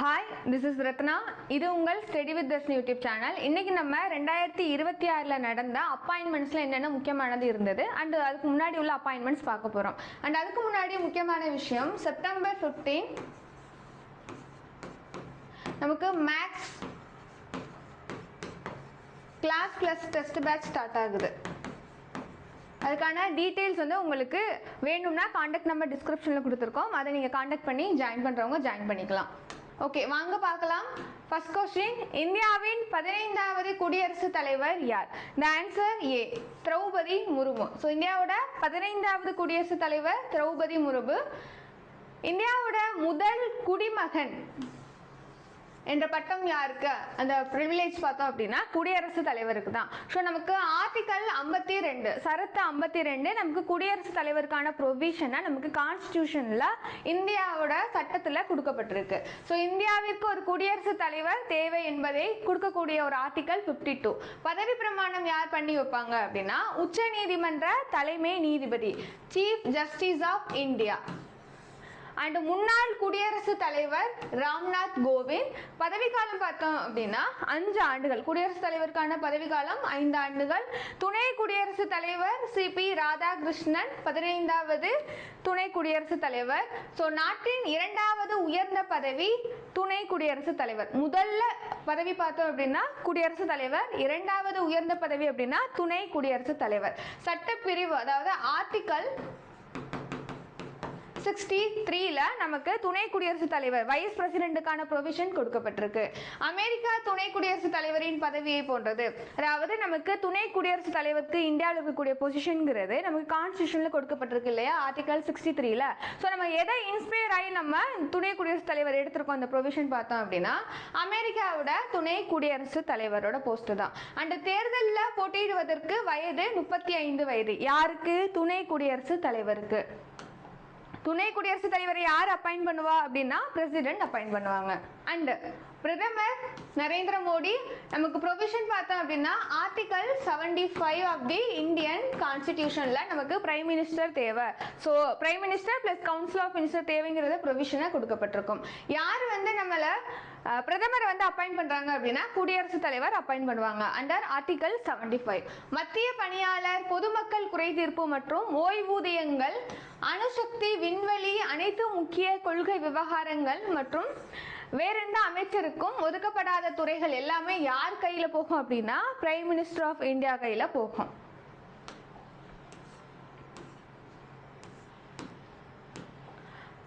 Hi, this is Ratna. இது உங்கள் Study with Destiny YouTube channel. இன்னைக்கு நம்ம 2026ல நடந்த அப்பாயின்மெண்ட்ஸ்ல என்னென்ன முக்கியமானது இருந்தது and அதுக்கு முன்னாடி உள்ள அப்பாயின்மெண்ட்ஸ் பார்க்க போறோம். and அதுக்கு முன்னாடி முக்கியமான விஷயம் செப்டம்பர் 15 நமக்கு maths class plus test batch start ஆகுது. அதுக்கான டீடைல்ஸ் வந்து உங்களுக்கு வேணும்னா கான்டாக்ட் நம்பர் டிஸ்கிரிப்ஷனில் கொடுத்துருக்கோம். அதை நீங்கள் கான்டாக்ட் பண்ணி ஜாயின் பண்ணுறவங்க ஜாயின் பண்ணிக்கலாம். ஓகே, வாங்க பார்க்கலாம். ஃபர்ஸ்ட் கொஸ்டின், இந்தியாவின் 15வது குடியரசுத் தலைவர் யார்? The answer A, Draupadi Murmu. So இந்தியாவோட 15வது குடியரசுத் தலைவர் திரௌபதி முர்மு. இந்தியாவோட முதல் குடிமகன் என்ற பட்டம் யாருக்கு? அந்த ப்ரிவிலேஜ் பார்த்தோம் அப்படின்னா குடியரசுத் தலைவருக்கு தான். ஸோ நமக்கு ஆர்டிகல் 52 சரத்து 52 நமக்கு குடியரசுத் தலைவருக்கான ப்ரொவிஷனாக நமக்கு கான்ஸ்டியூஷனில் இந்தியாவோட சட்டத்தில் கொடுக்கப்பட்டிருக்கு. ஸோ இந்தியாவிற்கு ஒரு குடியரசுத் தலைவர் தேவை என்பதை கொடுக்கக்கூடிய ஒரு ஆர்டிகல் 52. பதவி பிரமாணம் யார் பண்ணி வைப்பாங்க அப்படின்னா உச்ச நீதிமன்ற தலைமை நீதிபதி, chief justice of India. And முன்னாள் குடியரசுத் தலைவர் ராம்நாத் கோவிந்த். பதவிக்காலம் பார்த்தோம் அப்படின்னா 5 ஆண்டுகள். குடியரசுத் தலைவருக்கான பதவிக்காலம் 5 ஆண்டுகள். துணை குடியரசுத் தலைவர் சிபி ராதாகிருஷ்ணன் 15வது துணை குடியரசுத் தலைவர். ஸோ நாட்டின் 2வது உயர்ந்த பதவி துணை குடியரசுத் தலைவர். முதல்ல பதவி பார்த்தோம் அப்படின்னா குடியரசுத் தலைவர், 2வது உயர்ந்த பதவி அப்படின்னா துணை குடியரசுத் தலைவர். சட்டப்பிரிவு அதாவது ஆர்டிகல் 63ல நமக்கு துணை குடியரசுத் தலைவர் வைஸ் பிரசிடென்ட்டுக்கான ப்ரொவிஷன் கொடுக்கப்பட்டிருக்கு. அமெரிக்கா துணை குடியரசுத் தலைவரின் பதவியை போன்றது. அதாவது நமக்கு துணை குடியரசுத் தலைவருக்கு இந்தியாவில் இருக்கக்கூடிய பொசிஷன்ங்கிறது நமக்கு கான்ஸ்டியூஷன்ல கொடுக்கப்பட்டிருக்கு இல்லையா, ஆர்டிகல் 63ல. ஸோ நம்ம எதை இன்ஸ்பயர் ஆகி நம்ம துணை குடியரசுத் தலைவர் எடுத்திருக்கோம் அந்த ப்ரொவிஷன் பார்த்தோம் அப்படின்னா அமெரிக்காவோட துணை குடியரசுத் தலைவரோட போஸ்ட் தான். அண்ட் தேர்தலில் போட்டியிடுவதற்கு வயது 35 வயது. யாருக்கு? துணை குடியரசுத் தலைவருக்கு. துணை குடியரசுத் தலைவரை யார் அப்பாயிண்ட் பண்ணுவா அப்படின்னா பிரசிடென்ட் அப்பாயிண்ட் பண்ணுவாங்க. அண்ட் பிரதமர் நரேந்திர மோடி. நமக்கு ப்ரொவிஷன் பார்த்தோம் அப்படின்னா ஆர்டிகல் 75 ஆஃப் தி இந்தியன் கான்ஸ்டிடியூஷன்ல நமக்கு பிரைம் மினிஸ்டர் தேவை. So prime minister plus council of minister தேவைங்கிறத ப்ரொவிஷனாக கொடுக்கப்பட்டிருக்கும். யார் வந்து நம்மளை பிரதமரை வந்து அப்பாயிண்ட் பண்றாங்க அப்படின்னா குடியரசுத் தலைவர் அப்பாயிண்ட் பண்ணுவாங்க அண்டர் ஆர்டிகல் 75. மத்திய பணியாளர், பொதுமக்கள் குறை தீர்ப்பு மற்றும் ஓய்வூதியங்கள், அணுசக்தி, விண்வெளி, அனைத்து முக்கிய கொள்கை விவகாரங்கள் மற்றும் வேற எந்த அமைச்சருக்கும் ஒதுக்கப்படாத துறைகள் எல்லாமே யார் கையில போகும் அப்படின்னா பிரைம் மினிஸ்டர் ஆஃப் இந்தியா கையில போகும்.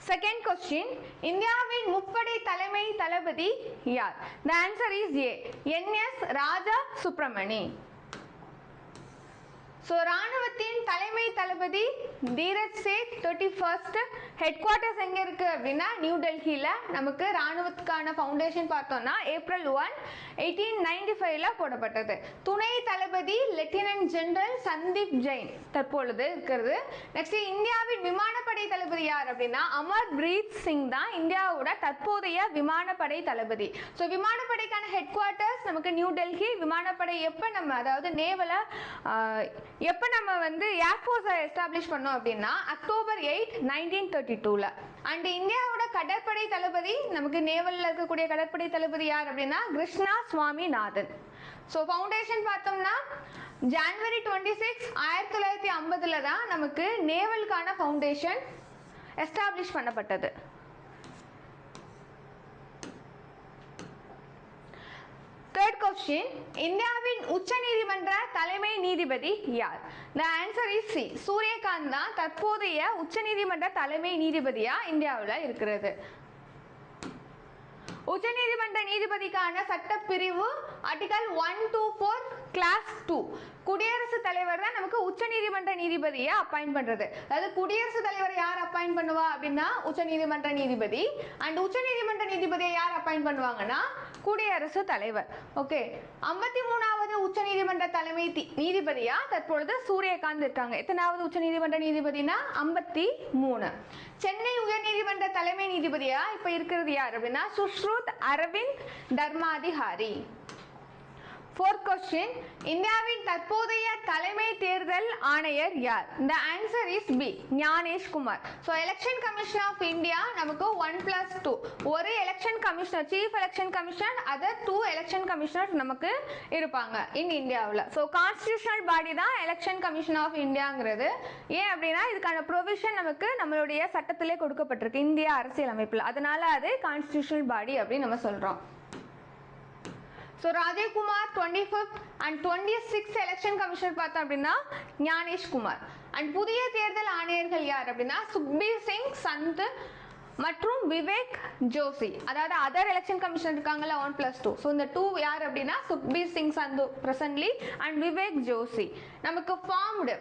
செகண்ட் கொஸ்டின், இந்தியாவின் முப்படை தலைமை தளபதி யார்? The answer is A, NS Raja Subramani. So ராணுவத்தின் தலைமை தளபதி Dhiraj Seth 31st. Headquarters எங்க இருக்கு அப்படின்னா நியூ டெல்லியில. நமக்கு ராணுவத்துக்கான ஃபவுண்டேஷன் பார்த்தோம்னா ஏப்ரல் 1, 1895ல போடப்பட்டது. துணை தளபதி லெப்டினன்ட் ஜெனரல் சந்தீப் ஜெயின் தற்பொழுது இருக்கிறது. நெக்ஸ்ட் இந்தியாவின் விமானப்படை தளபதி யார் அப்படின்னா அமர் பிரீத் சிங் தான் இந்தியாவோட தற்போதைய விமானப்படை தளபதி. ஸோ விமானப்படைக்கான ஹெட் குவார்ட்டர்ஸ் நமக்கு நியூ டெல்லி. விமானப்படை எப்போ நம்ம அதாவது நேவல எப்போ நம்ம வந்து ஏர்ஃபோர்ஸை எஸ்டாப்ளிஷ் பண்ணோம் அப்படின்னா அக்டோபர் 8, 1932ல. அண்ட் இந்தியாவோட கடற்படை தளபதி நமக்கு நேவலில் இருக்கக்கூடிய கடற்படை தளபதி யார் அப்படின்னா கிருஷ்ணா சுவாமிநாதன். ஸோ ஃபவுண்டேஷன் பார்த்தோம்னா ஜனவரி 26, 1950ல தான் நமக்கு நேவலுக்கான ஃபவுண்டேஷன் எஸ்டாப்ளிஷ் பண்ணப்பட்டது. Third question, இந்தியாவின் உச்ச நீதிமன்ற தலைமை நீதிபதி யார்? The answer is C, Suryakant தான் தற்போதைய உச்ச நீதிமன்ற தலைமை நீதிபதியா இந்தியாவில் இருக்கிறது. உச்ச நீதிமன்ற நீதிபதிக்கான சட்டப்பிரிவு ஆர்டிகல் 1 to 4 கிளாஸ் 2. குடியரசுத் தலைவர் தான் நமக்கு உச்ச நீதிமன்ற நீதிபதியை அப்பாயிண்ட் பண்றது. அதாவது குடியரசுத் தலைவர் யார் அப்பாயிண்ட் பண்ணுவா அப்படின்னா உச்ச நீதிமன்ற நீதிபதி. அண்ட் உச்ச நீதிமன்ற நீதிபதியை யார் அப்பாயிண்ட் பண்ணுவாங்கன்னா குடியரசுத் தலைவர். ஓகே, 53வது உச்ச நீதிமன்ற தலைமை நீதிபதியா தற்பொழுது சூரியகாந்த் இருக்காங்க. எத்தனாவது உச்ச நீதிமன்ற நீதிபதினா 53. சென்னை உயர் நீதிமன்ற தலைமை நீதிபதியா இப்ப இருக்கிறது யார் அப்படின்னா சுஷ்ருத் அரவிந்த் தர்மாதிகாரி. Fourth question, இந்தியாவின் தற்போதைய தலைமை தேர்தல் ஆணையர் யார்? The answer is B, Gnanesh Kumar. So election commission of India நமக்கு 1+2 ஒரு election commissioner, chief election commissioner, other 2 election commissioners நமக்கு இருப்பாங்க in இந்தியாவில். So constitutional body தான் election commission of Indiaங்கிறது. ஏன் அப்படின்னா இதுக்கான provision நமக்கு நம்மளுடைய சட்டத்திலே கொடுக்கப்பட்டிருக்கு இந்திய அரசியலமைப்பில், அதனால அது constitutional body அப்படின்னு நம்ம சொல்றோம். So Rajiv Kumar 25th and 26th election commissioner பார்த்தோம் அப்படின்னா ஞானேஷ் குமார். அண்ட் புதிய தேர்தல் ஆணையர்கள் யார் அப்படின்னா சுக்பீர் சிங் சந்த் மற்றும் விவேக் ஜோஷி. அதாவது அதர் எலெக்ஷன் கமிஷன் இருக்காங்கல்ல 1+2. ஸோ இந்த 2 யார் அப்படின்னா சுக்பீர் சிங் சந்து பிரசன்ட்லி அண்ட் விவேக் ஜோஷி. நமக்கு ஃபார்ம்டு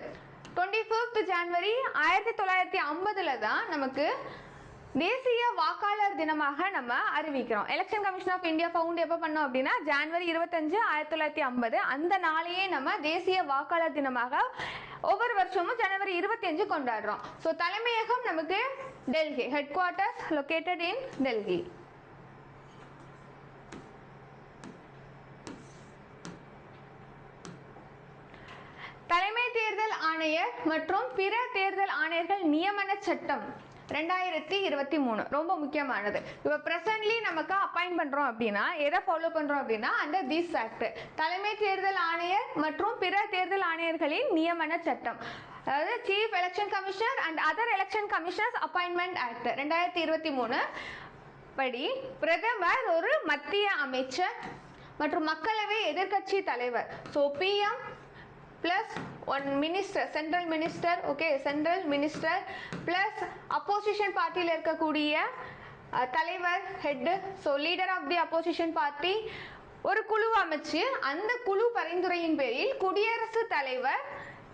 25th ஜனவரி 1950 தான் நமக்கு தேசிய வாக்காளர் தினமாக நம்ம அறிவிக்கிறோம். Election commission of India found எப்போ பண்ணோம் அப்படின்னா ஜனவரி 25, 1950 அந்த நாளையே நம்ம தேசிய வாக்காளர் தினமாக ஒவ்வொரு வருஷமும் ஜனவரி 25 கொண்டாடுறோம். ஸோ தலைமையகம் நமக்கு Delhi, head quarters located in Delhi. தலைமை தேர்தல் ஆணையர் மற்றும் பிற தேர்தல் ஆணையர்கள் நியமன சட்டம் 2023 ரொம்ப முக்கியமானது. இப்போ பிரசன்ட்லி நமக்கு அப்பாயிண்ட் பண்றோம் அப்படின்னா எதை ஃபாலோ பண்றோம் அப்படின்னா அண்டர் திஸ் ஆக்ட் தலைமை தேர்தல் ஆணையர் மற்றும் பிற தேர்தல் ஆணையர்களின் நியமன சட்டம், அதாவது chief election commissioner and other election commissioners appointment act 2023 படி பிரதமர் ஒரு மத்திய அமைச்சர் மற்றும் மக்களவை எதிர்க்கட்சி தலைவர், so PM plus one minister, central minister, okay, central minister plus opposition party ல இருக்கக்கூடிய தலைவர் head, so leader of the opposition party ஒரு குழு அமைச்சு அந்த குழு பரிந்துரையின் பேரில் குடியரசுத் தலைவர்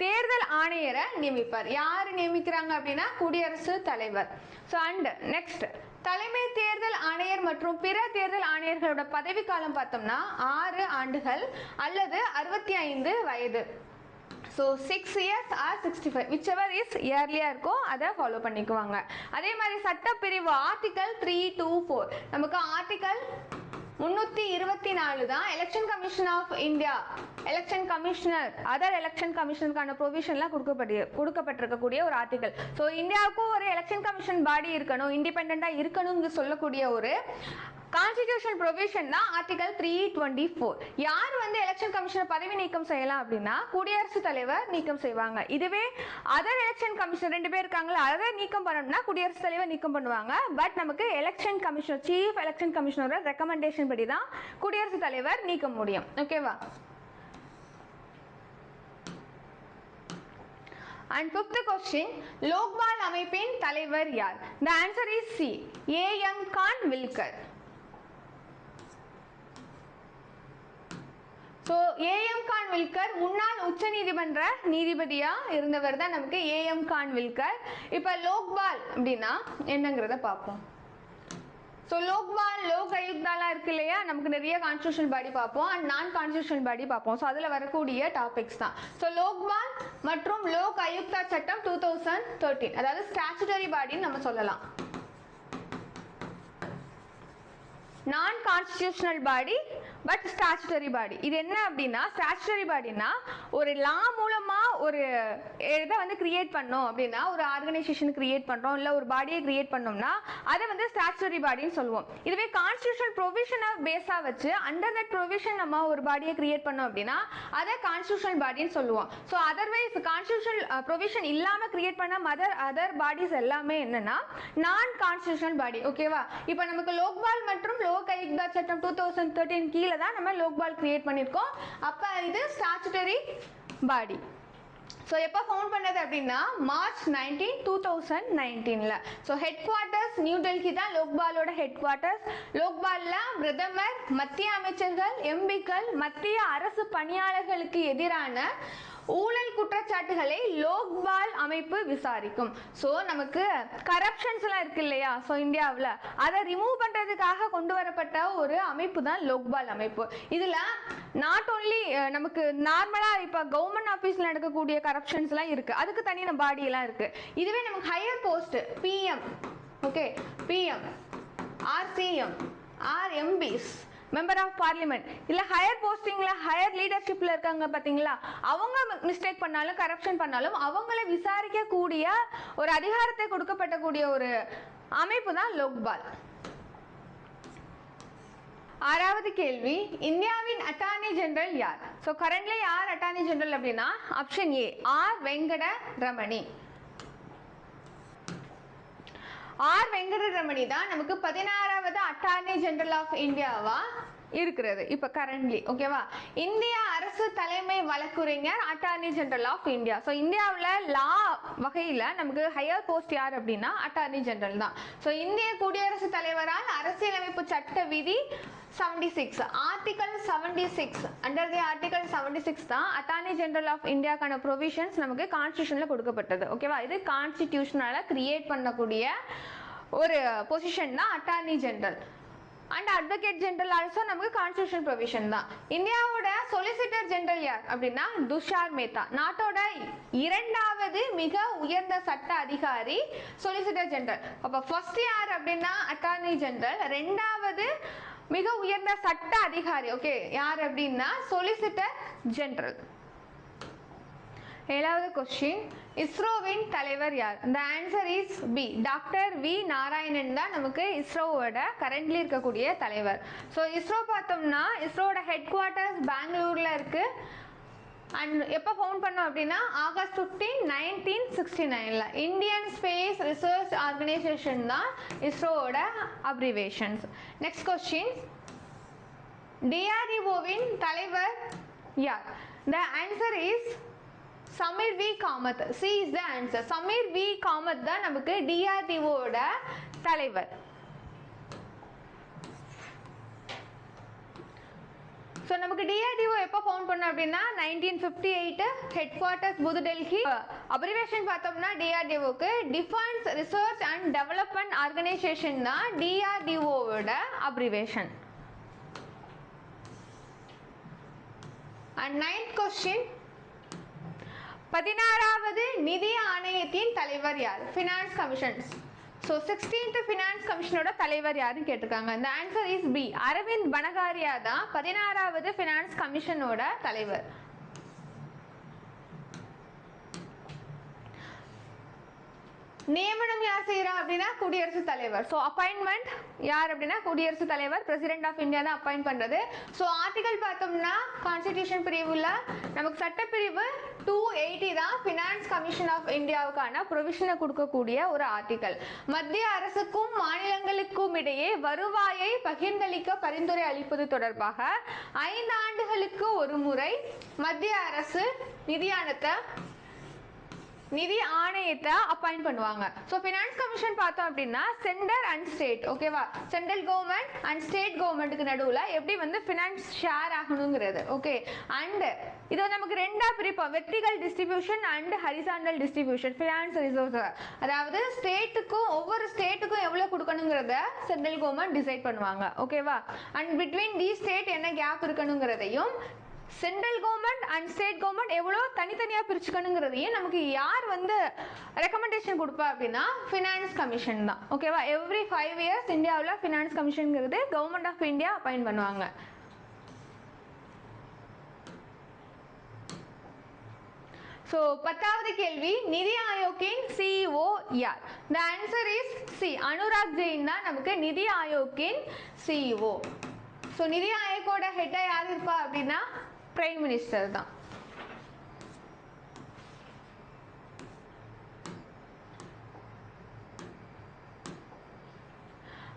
தேர்தல் ஆணையரை நியமிப்பார். யார் நியமிக்கிறாங்க அப்படின்னா குடியரசுத் தலைவர். ஸோ அண்ட் நெக்ஸ்ட் தலைமை தேர்தல் ஆணையர் மற்றும் பிற தேர்தல் ஆணையர்களோட பதவிக்காலம் பார்த்தோம்னா 6 ஆண்டுகள் அல்லது 65 வயது. So 6 years or 65 whichever is இயர்லியாக இருக்கோ அதை ஃபாலோ பண்ணிக்குவாங்க. அதே மாதிரி சட்டப்பிரிவு ஆர்டிகல் 324 நமக்கு ஆர்டிகல் 324 தான் election commission of India election commissioner other election கமிஷனுக்கான ப்ரொவிஷன்லாம் கொடுக்கப்பட்டிருக்கக்கூடிய ஒரு ஆர்டிகல். ஸோ இந்தியாவுக்கும் ஒரு எலெக்ஷன் கமிஷன் பாடி இருக்கணும், இண்டிபெண்டாக இருக்கணும்னு சொல்லக்கூடிய ஒரு கான்ஸ்டிடியூஷனல் ப்ரொவிஷன் தான் ஆர்டிகல் 324. யார் வந்து எலெக்ஷன் கமிஷனர் பதவி நீக்கம் செய்யலாம் அப்படின்னா குடியரசுத் தலைவர் நீக்கம் செய்வாங்க. இதுவே அதர் எலெக்ஷன் கமிஷனர் 2 பேர் இருக்காங்களா அதை நீக்கம் பண்ணணும்னா குடியரசுத் தலைவர் நீக்கம் பண்ணுவாங்க. பட் நமக்கு எலெக்ஷன் கமிஷனர் சீஃப் எலெக்ஷன் கமிஷனரோட ரெக்கமெண்டேஷன் படி தான் குடியரசுத் தலைவர் நீக்க முடியும். ஓகேவா? And 5th question, லோக்பால் அமைப்பின் தலைவர் யார்? The answer is C, A.M. Khanwilkar. So AM Khanwilkar முன்னாள் உச்ச நீதிமன்ற நீதிபதியா இருந்தவர் தான் நமக்கு ஏஎம் கான்வில்கர். இப்போ லோக்பால் அப்படின்னா என்னங்கிறத பார்ப்போம். ஸோ லோக்பால் லோக் ஆயுக்தாலாம் இருக்கு இல்லையா, நமக்கு நிறைய கான்ஸ்டியூஷன் பாடி பார்ப்போம் அண்ட் நான் கான்ஸ்டியூஷன் பாடி பார்ப்போம். ஸோ அதில் வரக்கூடிய டாபிக்ஸ் தான். ஸோ லோக்பால் மற்றும் லோக் ஆயுக்தா சட்டம் 2013, அதாவது ஸ்டாச்சுட்டரி பாடின்னு நம்ம சொல்லலாம். நான் கான்ஸ்டிடியூஷனல் பாடி பட் ஸ்டாச்சுட்டரி பாடி. இது என்ன அப்படின்னா ஸ்டாச்சுட்டரி பாடினா ஒரு லா மூலமா ஒரு இதை வந்து கிரியேட் பண்ணோம் அப்படின்னா ஒரு ஆர்கனைசேஷன் கிரியேட் பண்றோம் இல்லை ஒரு பாடியை கிரியேட் பண்ணோம்னா அதை வந்து ஸ்டாச்சுட்டரி பாடின்னு சொல்லுவோம். இதுவே கான்ஸ்டிடியூஷனல் ப்ரொவிஷனை பேஸா வச்சு அண்டர் தட் ப்ரொவிஷன் நம்ம ஒரு பாடியை கிரியேட் பண்ணோம் அப்படின்னா அதை கான்ஸ்டிடியூஷனல் பாடின்னு சொல்லுவோம். ஸோ அதர்வைஸ் கான்ஸ்டிடியூஷனல் ப்ரொவிஷன் இல்லாம கிரியேட் பண்ண அதர் பாடிஸ் எல்லாமே என்னன்னா நான் கான்ஸ்டிடியூஷனல் பாடி. ஓகேவா? இப்போ நமக்கு லோக்பால் மற்றும் லோக் ஆயுக்தா சட்டம் 2013 கீழே தான் நம்ம லோக்பால் கிரியேட் பண்ணியிருக்கோம். அப்போ இது ஸ்டாச்சுட்டரி பாடி. ஸோ எப்போ ஃபவுண்ட் பண்ணது அப்படின்னா மார்ச் 19, 2019ல. So headquarters New Delhi தான் லோக்பாலோட ஹெட் குவார்ட்டர்ஸ். லோக்பால்ல பிரதமர், மத்திய அமைச்சர்கள், எம்பிக்கள், மத்திய அரசு பணியாளர்களுக்கு எதிரான ஊழல் குற்றச்சாட்டுகளை லோக்பால் அமைப்பு விசாரிக்கும். ஸோ நமக்கு கரப்ஷன்ஸ் எல்லாம் இருக்கு இல்லையா, ஸோ இந்தியாவில் அதை ரிமூவ் பண்ணுறதுக்காக கொண்டு வரப்பட்ட ஒரு அமைப்பு தான் லோக்பால் அமைப்பு. இதில் நாட் ஓன்லி நமக்கு நார்மலாக இப்போ கவர்மெண்ட் ஆஃபீஸில் நடக்கக்கூடிய கரப்ஷன்ஸ்லாம் இருக்குது, அதுக்கு தனியான பாடியெல்லாம் இருக்குது. இதுவே நமக்கு higher post PM, okay, PM, RCM, RMPs, member of parliament இல்லை ஹையர் போஸ்டிங்ல ஹையர் லீடர்ஷிப்ல இருக்காங்க பார்த்தீங்களா, அவங்க மிஸ்டேக் பண்ணாலும் கரப்ஷன் பண்ணாலும் அவங்கள விசாரிக்கக்கூடிய ஒரு அதிகாரத்தை கொடுக்கப்பட்டக்கூடிய ஒரு அமைப்பு தான் லோக்பால். ஆறாவது கேள்வி, இந்தியாவின் அட்டார்னி ஜெனரல் யார்? ஸோ கரண்ட்லி யார் அட்டார்னி ஜெனரல் அப்படின்னா option A R Venkataramani. R Venkataramani தான் நமக்கு 16வது அட்டார்னி ஜெனரல் ஆஃப் இந்தியாவா இருக்கிறது இப்ப கரண்ட்லி. ஓகேவா, இந்திய அரசு தலைமை வழக்குரைஞர் attorney general of India. So இந்தியாவில் லா வகையில் நமக்கு ஹையர் போஸ்ட் யார் அப்படின்னா அட்டார்னி ஜெனரல் தான். ஸோ இந்திய குடியரசுத் தலைவரால் அரசியலமைப்பு சட்ட விதி 76 ஆர்டிகல் 76 அண்டர் தி ஆர்டிகல் 76 தான் அட்டார்னி ஜெனரல் ஆஃப் இந்தியாக்கான ப்ரொவிஷன்ஸ் நமக்கு கான்ஸ்டிடியூஷன்ல கொடுக்கப்பட்டது. ஓகேவா, இது கான்ஸ்டிடியூஷனால கிரியேட் பண்ணக்கூடிய ஒரு பொசிஷன் தான் attorney general. And advocate general also நமக்கு கான்ஸ்டிடியூஷன் ப்ரொவிஷன் தான். இந்தியாவோட சொலிசிட்டர் ஜெனரல் யார் அப்படின்னா துஷார் மேத்தா. நாட்டோட 2வது மிக உயர்ந்த சட்ட அதிகாரி சொலிசிட்டர் ஜெனரல். அப்ப ஃபர்ஸ்ட் யார் அப்படின்னா அட்டார்னி ஜெனரல், 2வது மிக உயர்ந்த சட்ட அதிகாரி ஓகே யார் அப்படின்னா சொலிசிட்டர் ஜெனரல். 7வது கொஸ்டின், இஸ்ரோவின் தலைவர் யார்? the answer is B doctor V Narayanan தான் நமக்கு இஸ்ரோவோட கரண்ட்லி இருக்கக்கூடிய தலைவர். ஸோ இஸ்ரோ பார்த்தோம்னா இஸ்ரோவோட ஹெட் குவார்ட்டர்ஸ் பெங்களூர்ல இருக்கு. அண்ட் எப்போ ஃபவுண்ட் பண்ணோம் அப்படின்னா ஆகஸ்ட் 15, 1969ல. இந்தியன் ஸ்பேஸ் ரிசர்ச் ஆர்கனைசேஷன் தான் இஸ்ரோவோட அப்ரிவேஷன்ஸ். நெக்ஸ்ட் கொஸ்டின், டிஆர்டிஓவின் தலைவர் யார்? the answer is Sameer V Kamath. C is the answer. Sameer V Kamath தான் நமக்கு டிஆர்டிஓட தலைவர். ஸோ நமக்கு டிஆர்டிஓ எப்போ ஃபவுண்ட் பண்ணோம் அப்படின்னா 1958 ஹெட் குவார்ட்டர்ஸ் புதுடெல்லி. அப்ரிவேஷன் பார்த்தோம்னா டிஆர்டிஓக்கு defence research and development organisation தான் டிஆர்டிஓவோட அப்ரிவேஷன். அண்ட் 9th கொஸ்டின், 16வது நிதி ஆணையத்தின் தலைவர் யார்? Finance commissions. So 16th finance கமிஷனோட தலைவர் யாருன்னு கேட்டிருக்காங்க. இந்த answer is B Arvind Panagariya தான் 16வது ஃபினான்ஸ் கமிஷனோட தலைவர். நியமனம் யார் செய்யறா அப்படின்னா குடியரசுத் தலைவர். ஸோ அப்பாயின்மெண்ட் யார் அப்படின்னா குடியரசுத் தலைவர், பிரசிடென்ட் ஆஃப் இந்தியா தான் அப்பாயிண்ட் பண்றது. ஸோ ஆர்டிகல் பார்த்தோம்னா கான்ஸ்டிடியூஷன் பிரிவுல நமக்கு சட்டப்பிரிவு 280 தான் ஃபினான்ஸ் கமிஷன் ஆஃப் இந்தியாவுக்கான ப்ரொவிஷனை கொடுக்கக்கூடிய ஒரு ஆர்டிகல். மத்திய அரசுக்கும் மாநிலங்களுக்கும் இடையே வருவாயை பகிர்ந்தளிக்க பரிந்துரை அளிப்பது தொடர்பாக 5 ஆண்டுகளுக்கு ஒரு முறை மத்திய அரசு நிதி ஆணையத்தை அப்பாயிண்ட் பண்ணுவாங்க. ஸோ ஃபினான்ஸ் கமிஷன் பார்த்தோம் அப்படின்னா சென்டர் அண்ட் ஸ்டேட் ஓகேவா, சென்ட்ரல் கவர்மெண்ட் அண்ட் ஸ்டேட் கவர்மெண்ட்டுக்கு நடுவில் எப்படி வந்து ஃபினான்ஸ் ஷேர் ஆகணுங்கிறது ஓகே. அண்ட் இதை நமக்கு 2ஆ பிரிப்போம், vertical distribution and horizontal distribution finance resource. அதாவது ஸ்டேட்டுக்கும் ஒவ்வொரு ஸ்டேட்டுக்கும் எவ்வளோ கொடுக்கணுங்கிறத சென்ட்ரல் கவர்மெண்ட் டிசைட் பண்ணுவாங்க ஓகேவா. அண்ட் பிட்வீன் தி ஸ்டேட் என்ன கேப் இருக்கணுங்கிறதையும் central government and state government எவ்வளோ தனித்தனியாக பிரிச்சுக்கணுங்கிறதையும் நமக்கு யார் வந்து ரெக்கமெண்டேஷன் கொடுப்பா அப்படின்னா ஃபினான்ஸ் கமிஷன் தான் ஓகேவா. எவ்ரி 5 இயர்ஸ் இந்தியாவில் ஃபினான்ஸ் கமிஷனுங்கிறது கவர்மெண்ட் ஆஃப் இந்தியா அப்பாயிண்ட் பண்ணுவாங்க. ஸோ 10வது கேள்வி, நிதி ஆயோக்கின் சிஇஓ யார்? The answer is C Anurag Jain தான் நமக்கு நிதி ஆயோக்கின் சிஇஓ. ஸோ நிதி ஆயோக்கோட ஹெட்டா யார் இருப்பா அப்படின்னா பிரைம் மினிஸ்டர் தான்.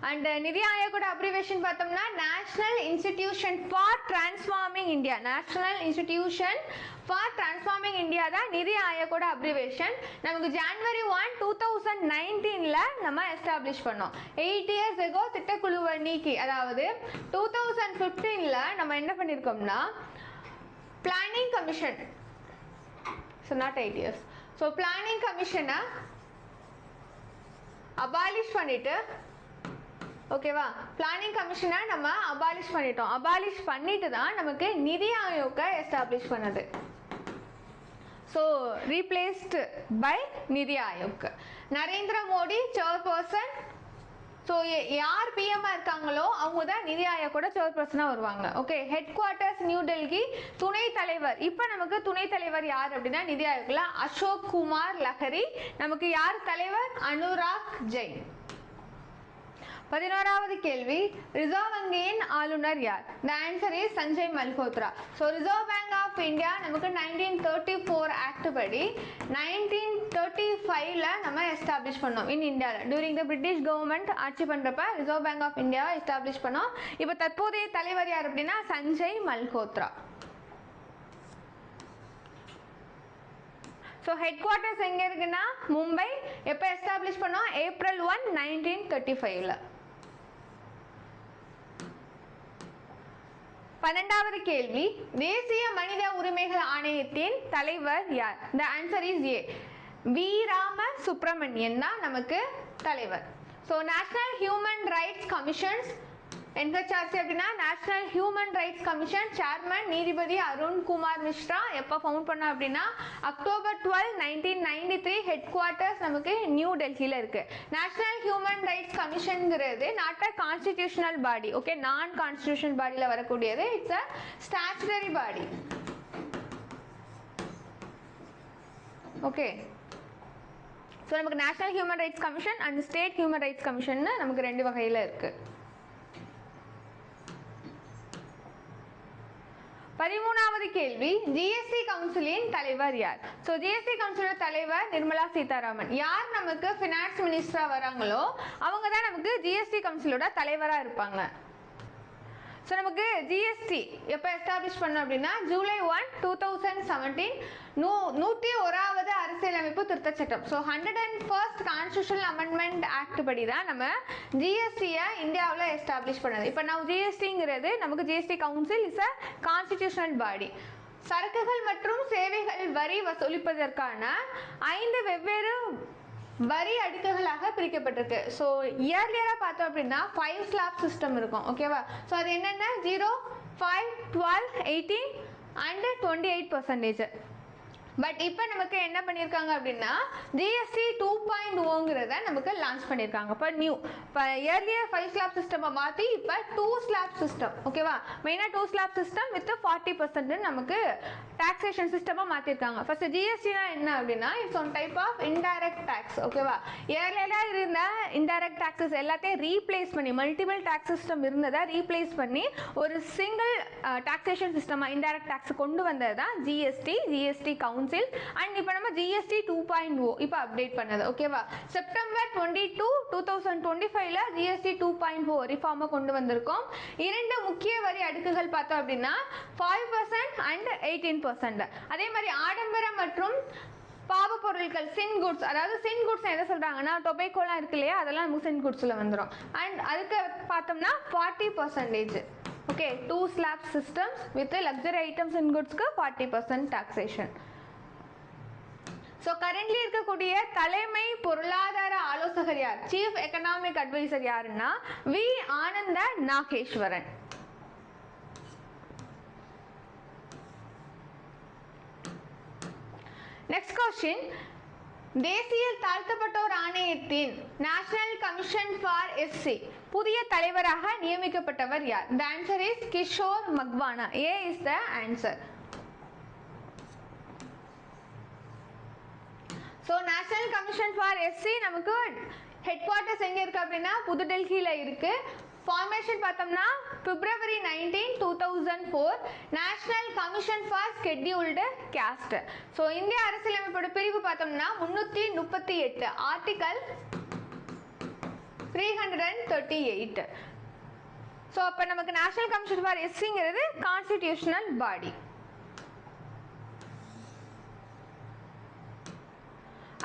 அண்ட் நிதி ஆயோக்கோட அப்ரிவேஷன் பார்த்தோம்னா national institution for transforming India. National institution for transforming India தான் நிதி ஆயோக்கோட அப்ரிவேஷன். நமக்கு January 1, 2019ல நம்ம எஸ்டாப்ளிஷ் பண்ணோம். 8 years ago திட்டக்குழுவை நீக்கி, அதாவது 2015ல நம்ம என்ன பண்ணியிருக்கோம்னா planning commission, so not 8 years, so planning கமிஷனை அபாலிஷ் பண்ணிட்டு ஓகேவா, பிளானிங் கமிஷனை நம்ம அபாலிஷ் பண்ணிட்டோம். அபாலிஷ் பண்ணிட்டு தான் நமக்கு நிதி ஆயோக்கை எஸ்டாப்ளிஷ் பண்ணது. ஸோ ரீப்ளேஸ்டு பை நிதி ஆயோக். நரேந்திர மோடி சேர்பர்சன், ஸோ யார் பிஎம்மாக இருக்காங்களோ அவங்க தான் நிதி ஆயோக்கோட சேர்பர்சனாக வருவாங்க. Okay, head quarters New Delhi. துணைத் தலைவர், இப்போ நமக்கு துணைத் தலைவர் யார் அப்படின்னா நிதி ஆயோக்ல அசோக் குமார் லஹரி. நமக்கு யார் தலைவர்? அனுராக் ஜெயின். 11வது கேள்வி, ரிசர்வ் வங்கியின் ஆளுநர் யார்? The answer is Sanjay Malhotra. So reserve bank of India நமக்கு 1934 ஆக்ட் படி 1935ல நம்ம எஸ்டாப்ளிஷ் பண்ணோம் இன் இந்தியாவில். டியூரிங் த பிரிட்டிஷ் கவர்மெண்ட் ஆட்சி பண்ணுறப்ப ரிசர்வ் பேங்க் ஆஃப் இந்தியாவை எஸ்டாப்ளிஷ் பண்ணோம். இப்போ தற்போதைய தலைவர் யார் அப்படின்னா Sanjay Malhotra. So headquarters எங்கே இருக்குன்னா மும்பை. எப்போ எஸ்டாப்ளிஷ் பண்ணோம்? April 1, 1935ல. 12வது கேள்வி, தேசிய மனித உரிமைகள் ஆணையத்தின் தலைவர் யார்? The answer is A. V Rama Subramanian தான் நமக்கு தலைவர். So national human rights commissions NHRC அப்படின்னா national human rights commission chairman நீதிபதி அருண் குமார் மிஸ்ரா. எப்போ ஃபவுண்ட் பண்ண அப்படின்னா October 12, 1993. ஹெட் குவார்ட்டர்ஸ் நமக்கு நியூ டெல்லியில் இருக்கு. நேஷனல் ஹியூமன் ரைட்ஸ் கமிஷன்ங்கிறது not a constitutional body. Okay, non constitutional பாடியில் வரக்கூடியது. It's a statutory body. Okay, so நமக்கு national human rights commission and state human rights commission நமக்கு 2 வகையில் இருக்கு. 13வது கேள்வி, ஜிஎஸ்டி கவுன்சிலின் தலைவர் யார்? ஸோ ஜிஎஸ்டி கவுன்சிலோட தலைவர் நிர்மலா சீதாராமன். யார் நமக்கு ஃபினான்ஸ் மினிஸ்டரா வராங்களோ அவங்க தான் நமக்கு ஜிஎஸ்டி கவுன்சிலோட தலைவராக இருப்பாங்க. ஸோ நமக்கு ஜிஎஸ்டி எப்போ எஸ்டாப்ளிஷ் பண்ணோம் அப்படின்னா July 1, 2017 101வது அரசியலமைப்பு திருத்தச் சட்டம். So 101st constitutional amendment act படி தான் நம்ம ஜிஎஸ்டியை இந்தியாவில் எஸ்டாப்ளிஷ் பண்ணது. இப்போ நம்ம ஜிஎஸ்டிங்கிறது நமக்கு GST council is a constitutional பாடி. சரக்குகள் மற்றும் சேவைகள் வரி வசூலிப்பதற்கான 5 வெவ்வேறு வரி அடுக்குகளாக பிரிக்கப்பட்டிருக்கு. ஸோ இயர்லியராக பார்த்தோம் அப்படின்னா 5 ஸ்லாப் சிஸ்டம் இருக்கும். ஓகேவா? ஸோ அது என்னென்ன 0, 5, 12, 18 and 28%. பட் இப்போ நமக்கு என்ன பண்ணியிருக்காங்க அப்படின்னா ஜிஎஸ்டி 2.0ங்கிறத நமக்கு லான்ச் பண்ணியிருக்காங்க. இப்போ நியூ இப்போ இயர்லியர் 5 ஸ்லாப் சிஸ்டமை மாற்றி இப்போ 2 ஸ்லாப் சிஸ்டம். ஓகேவா? மெயினாக 2 ஸ்லாப் சிஸ்டம் வித் 40% நமக்கு டாக்ஸேஷன் சிஸ்டமாக மாற்றிருக்காங்க. ஃபர்ஸ்ட் ஜிஎஸ்டினா என்ன அப்படின்னா it's one type of indirect tax. ஓகேவா? இயர்லியராக இருந்த இன்டைரக்ட் டாக்ஸஸ் எல்லாத்தையும் ரீப்ளேஸ் பண்ணி மல்டிபிள் டாக்ஸ் சிஸ்டம் இருந்ததை ரீப்ளேஸ் பண்ணி ஒரு சிங்கிள் டாக்ஸேஷன் சிஸ்டமாக இன்டைரக்ட் டாக்ஸ் கொண்டு வந்தது தான் ஜிஎஸ்டி கவுன்சில். அண்ட் இப்போ நம்ம ஜிஎஸ்டி 2.0 இப்போ அப்டேட் பண்ணது. ஓகேவா? September 22, 2025ல ஜிஎஸ்டி 2.0 ரிஃபார்மை கொண்டு வந்திருக்கோம். 2 முக்கிய வரி அடுக்குகள் பார்த்தோம் அப்படின்னா 5% அண்ட் 18%. அதே மாதிரி ஆடம்பரம் மற்றும் பாவ பொருட்கள் சின் குட்ஸ், அதாவது சின் குட்ஸ் எதை சொல்றாங்கன்னா டொபேக்கோலாம் இருக்கு இல்லையா, அதெல்லாம் நமக்கு சின் குட்ஸ்ல வந்துடும். அண்ட் அதுக்கு பார்த்தோம்னா 40%. Okay, 2 slab systems with luxury items in குட்ஸ்க்கு 40% டாக்ஸேஷன். ஸோ கரண்ட்லி இருக்கக்கூடிய தலைமை பொருளாதார ஆலோசகர் யார்? சீஃப் எக்கனாமிக் அட்வைசர் யாருன்னா V Anantha Nageswaran. Next question, தேசிய தாழ்த்தப்பட்டோர் ஆணையத்தின் நேஷனல் கமிஷன் ஃபார் எஸ்சி புதிய தலைவராக நியமிக்கப்பட்டவர் யார்? The answer is Kishore Makwana. A is the answer. So national commission for SC நமக்கு ஹெட் குவார்ட்டர்ஸ் எங்கே இருக்குது அப்படின்னா புதுடெல்லியில் இருக்குது. ஃபார்மேஷன் பார்த்தோம்னா February 19, 2004 national commission for scheduled caste. So இந்திய அரசியலமைப்போட பிரிவு பார்த்தோம்னா 338 ஆர்டிகல் 338. ஸோ அப்போ நமக்கு நேஷனல் கமிஷன் ஃபார் எஸ்சிங்கிறது constitutional body.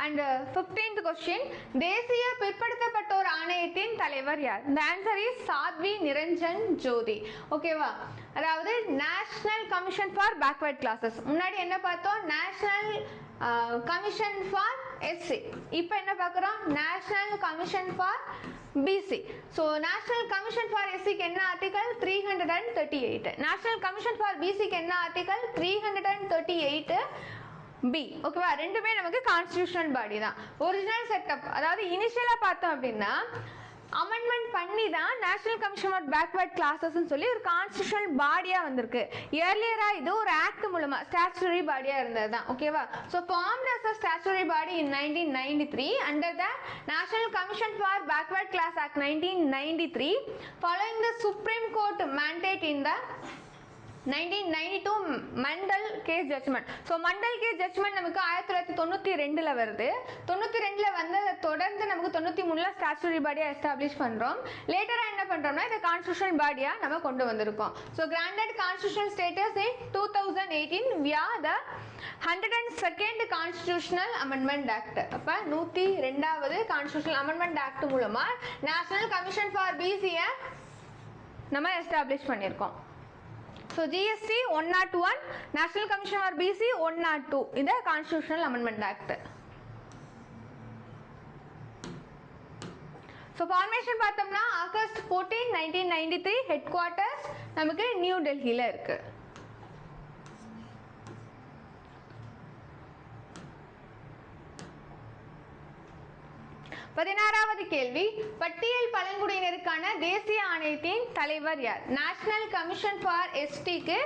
And 15th question, தேசிய பிற்படுத்தப்பட்டோர் ஆணையத்தின் தலைவர் யார்? The answer is Sadhvi Niranjan Jyoti. ஓகேவா? அதாவது national commission for backward classes. முன்னாடி என்ன பார்த்தோம்? National commission for SC. இப்போ என்ன பார்க்குறோம்? National commission for BC. So national commission for எஸ்சிக்கு என்ன ஆர்டிகல்? 338. நேஷனல் கமிஷன் ஃபார் பிசிக்கு என்ன ஆர்டிகல்? 338 பி. ஓகேவா? ரெண்டுமே நமக்கு கான்ஸ்டிடியூஷனல் பாடி தான். ஒரிஜினல் செட்டப், அதாவது இனிஷியலாக பார்த்தோம் அப்படின்னா அமெண்ட்மெண்ட் பண்ணி தான் நேஷனல் கமிஷன் ஃபார் பேக்வர்ட் கிளாஸஸ்ன்னு சொல்லி ஒரு கான்ஸ்டியூஷனல் பாடியாக வந்திருக்கு. இயர்லியராக இது ஒரு ஆக்ட் மூலமா ஸ்டாச்சுட்டரி பாடியாக இருந்தது தான். ஓகேவா? So formed as a statutory body in 1993 under the national commission for backward class act 1993 following the Supreme Court mandate in the 1992 Mandal case judgment. So Mandal case judgment நமக்கு 1992 வருது. 92 வந்ததை தொடர்ந்து நமக்கு 93 ஸ்டாச்சுட்டரி பாடியாக எஸ்டாப்ளிஷ் பண்ணுறோம். லேட்டராக என்ன பண்ணுறோம்னா இதை கான்ஸ்டியூஷனல் பாடியாக நம்ம கொண்டு வந்திருக்கோம். So granted constitutional status in 2018 via the 102nd constitutional amendment act. அப்போ 102வது கான்ஸ்டியூஷனல் அமெண்ட்மெண்ட் ஆக்ட் மூலமாக நேஷனல் கமிஷன் ஃபார் பிசியை நம்ம எஸ்டாப்ளிஷ் பண்ணியிருக்கோம். So GST 101, National Commission for BC 102 in the Constitutional Amendment Act. So formation பார்த்தோம்னா August 14, 1993 headquarters நமக்கு new டெல்லியில் இருக்கு. பதினாறாவது கேள்வி, பட்டியல் பழங்குடியினருக்கான தேசிய ஆணையத்தின் தலைவர் யார்? நேஷனல் கமிஷன் ஃபார் எஸ்டிக்கு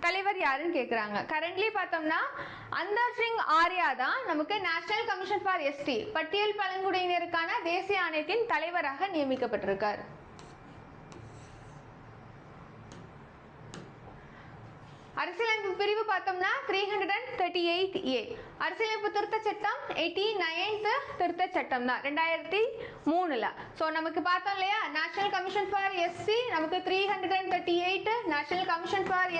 தலைவர் யாருன்னு கேட்குறாங்க. கரண்ட்லி பார்த்தோம்னா அந்தர் சிங் ஆர்யா தான் நமக்கு நேஷனல் கமிஷன் ஃபார் எஸ்டி பட்டியல் பழங்குடியினருக்கான தேசிய ஆணையத்தின் தலைவராக நியமிக்கப்பட்டிருக்கார். அரசியலமைப்பு பிரிவு பார்த்தோம்னா 338A. அரசியலமைப்பு திருத்த சட்டம் 89th திருத்த சட்டம் தான் 2003. ஸோ நமக்கு பார்த்தோம் இல்லையா, நேஷனல் கமிஷன் ஃபார் எஸ்சி நமக்கு 338, national commission for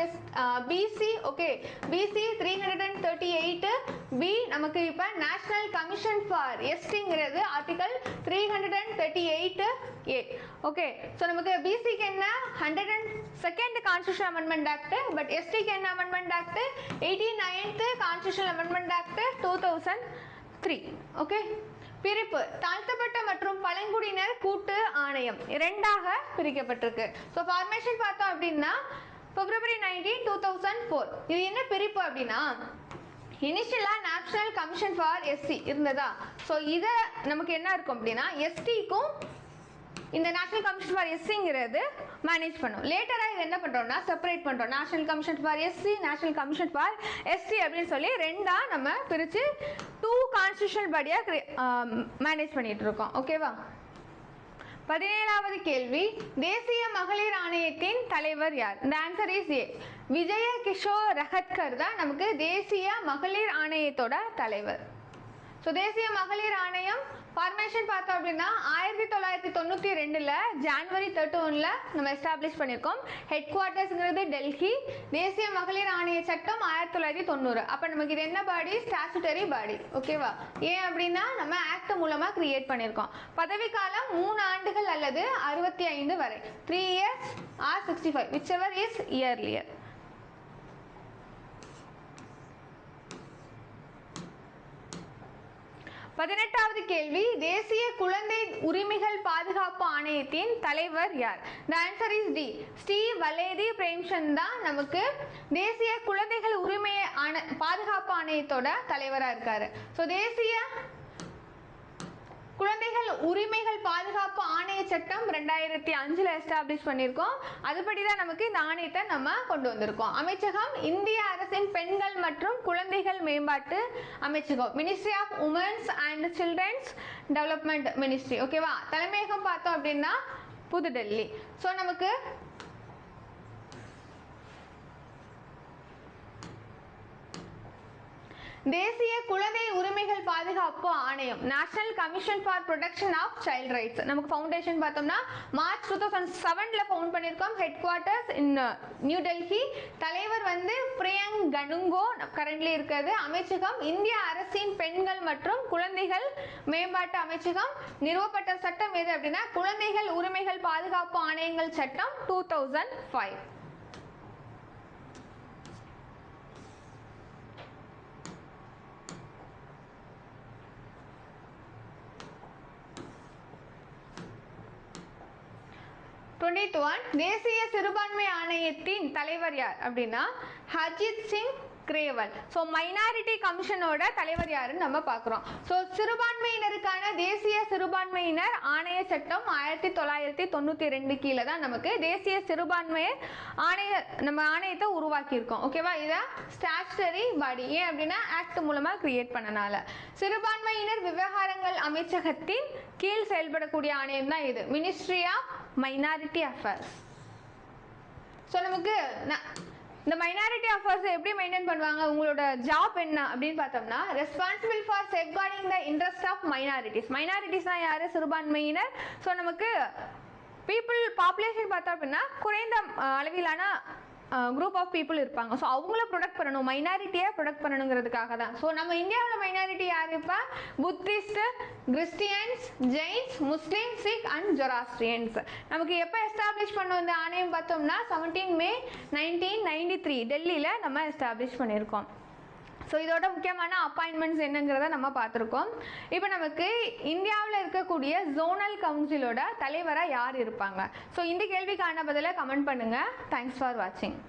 BC okay BC 338 B. நமக்கு இப்போ நேஷனல் கமிஷன் ஃபார் எஸ்டிங்கிறது ஆர்டிகல் 338A. ஓகே, ஸோ நமக்கு பிசிக்கு என்ன 102nd constitution amendment act, but எஸ்டிக்கு என்ன amendment act 89th constitution amendment act 2003. Okay, பிரிப்பு தாழ்த்தப்பட்ட மற்றும் பழங்குடியினர் கூட்டு ஆணையம் இரண்டாக பிரிக்கப்பட்டிருக்கு. ஸோ ஃபார்மேஷன் பார்த்தோம் அப்படின்னா February 19, 2004. இது என்ன பிரிப்பு அப்படின்னா இனிஷியலாக நேஷனல் கமிஷன் ஃபார் எஸ்சி இருந்ததா. ஸோ இதை நமக்கு என்ன இருக்கும் அப்படின்னா எஸ்டிக்கும் இந்த நேஷனல் கமிஷன் ஃபார் எஸ்சிங்கிறது மேனேஜ் பண்ணும். லேட்டராக இது என்ன பண்ணுறோம்னா செப்பரேட் பண்ணுறோம். National commission for SC, national commission for ST அப்படின்னு சொல்லி ரெண்டாக நம்ம பிரித்து 2 கான்ஸ்டியூஷனல் பாடியாக மேனேஜ் பண்ணிட்டு இருக்கோம். ஓகேவா? 17வது கேள்வி, தேசிய மகளிர் ஆணையத்தின் தலைவர் யார்? இந்த ஆன்சர் இஸ் ஏ. விஜய கிஷோர் ரஹத்கர் தான் நமக்கு தேசிய மகளிர் ஆணையத்தோட தலைவர். ஸோ தேசிய மகளிர் ஆணையம் ஃபார்மேஷன் பார்த்தோம் அப்படின்னா 1992 ஜான்வரி 31 நம்ம எஸ்டாப்ளிஷ் பண்ணியிருக்கோம். ஹெட் குவார்ட்டர்ஸ்ங்கிறது டெல்லி. தேசிய மகளிர் ஆணைய சட்டம் 1990. அப்போ நமக்கு இது என்ன பாடி? ஸ்டாச்சுட்டரி பாடி. ஓகேவா? ஏன் அப்படின்னா நம்ம ஆக்ட் மூலமாக கிரியேட் பண்ணியிருக்கோம். பதவிக்காலம் 3 ஆண்டுகள் அல்லது 65 வரை, 3 years or 65 whichever is earlier. 18வது கேள்வி, தேசிய குழந்தை உரிமைகள் பாதுகாப்பு ஆணையத்தின் தலைவர் யார்? The answer is D. Sri வலேதி Premchand தான் நமக்கு தேசிய குழந்தைகள் உரிமை பாதுகாப்பு ஆணையத்தோட தலைவராக இருக்காரு. ஸோ தேசிய குழந்தைகள் உரிமைகள் பாதுகாப்பு ஆணைய சட்டம் 2005 எஸ்டாப்ளிஷ் பண்ணியிருக்கோம். அதுபடி தான் நமக்கு இந்த ஆணையத்தை நம்ம கொண்டு வந்திருக்கோம். அமைச்சகம் இந்திய அரசின் பெண்கள் மற்றும் குழந்தைகள் மேம்பாட்டு அமைச்சகம், ministry of women's and children's development ministry. ஓகேவா? தலைமையகம் பார்த்தோம் அப்படின்னா புதுடெல்லி. ஸோ நமக்கு தேசிய குழந்தை உரிமைகள் பாதுகாப்பு ஆணையம், national commission for protection of child rights, நமக்கு ஃபவுண்டேஷன் பார்த்தோம்னா மார்ச் 2007 ஃபவுண்ட் பண்ணியிருக்கோம். Headquarters in new Delhi. தலைவர் வந்து பிரியங்க் கனுங்கோ கரண்ட்லி இருக்கிறது. அமைச்சகம் இந்திய அரசின் பெண்கள் மற்றும் குழந்தைகள் மேம்பாட்டு அமைச்சகம். நிறுவப்பட்ட சட்டம் எது அப்படின்னா குழந்தைகள் உரிமைகள் பாதுகாப்பு ஆணையங்கள் சட்டம் 2005. தேசிய சிறுபான்மை ஆணையத்தின் தலைவர் யார் அப்படின்னா ஹர்ஜித் சிங் கிரேவல். ஸோ மைனாரிட்டி கமிஷனோட தலைவர் யாருன்னு நம்ம பார்க்குறோம். ஸோ சிறுபான்மையினருக்கான தேசிய சிறுபான்மையினர் ஆணைய சட்டம் 1992 கீழே தான் நமக்கு தேசிய சிறுபான்மையர் ஆணையத்தை உருவாக்கியிருக்கோம். ஓகேவா? இதை ஸ்டாச்சுட்டரி பாடி. ஏன் அப்படின்னா ஆக்ட் மூலமா கிரியேட் பண்ணனால. சிறுபான்மையினர் விவகாரங்கள் அமைச்சகத்தின் கீழ் செயல்படக்கூடிய ஆணையம் தான் இது, ministry of minority affairs. So நமக்கு இந்த மைனாரிட்டி அஃபேர்ஸ் எப்படி மெயின்டைன் பண்ணுவாங்க, உங்களோட ஜாப் என்ன அப்படின்னு பார்த்தோம்னா, responsible for safeguarding the interest of minorities. மைனாரிட்டிஸ்னா யாரு? சிறுபான்மையினர். ஸோ நமக்கு பாப்புலேஷன் பார்த்தோம் அப்படின்னா குறைந்த அளவிலான குரூப் ஆஃப் பீப்புள் இருப்பாங்க. ஸோ அவங்கள ப்ரொடெக்ட் பண்ணணும், மைனாரிட்டியை ப்ரொடெக்ட் பண்ணணுங்கிறதுக்காக தான். ஸோ நம்ம இந்தியாவில் மைனாரிட்டி யார்? இப்போ Buddhist, Christians, Jains, Muslim, Sikh and Zoroastrians. நமக்கு எப்போ எஸ்டாப்ளிஷ் பண்ணோம் இந்த ஆணையம் பார்த்தோம்னா 17 May 1993 டெல்லியில் நம்ம எஸ்டாப்ளிஷ் பண்ணியிருக்கோம். ஸோ இதோட முக்கியமான அப்பாயின்மெண்ட்ஸ் என்னங்கிறத நம்ம பார்த்துருக்கோம். இப்போ நமக்கு இந்தியாவில் இருக்கக்கூடிய ஜோனல் கவுன்சிலோட தலைவராக யார் இருப்பாங்க? ஸோ இந்த கேள்விக்கான பதிலை கமெண்ட் பண்ணுங்கள். தேங்க்ஸ் ஃபார் வாட்சிங்.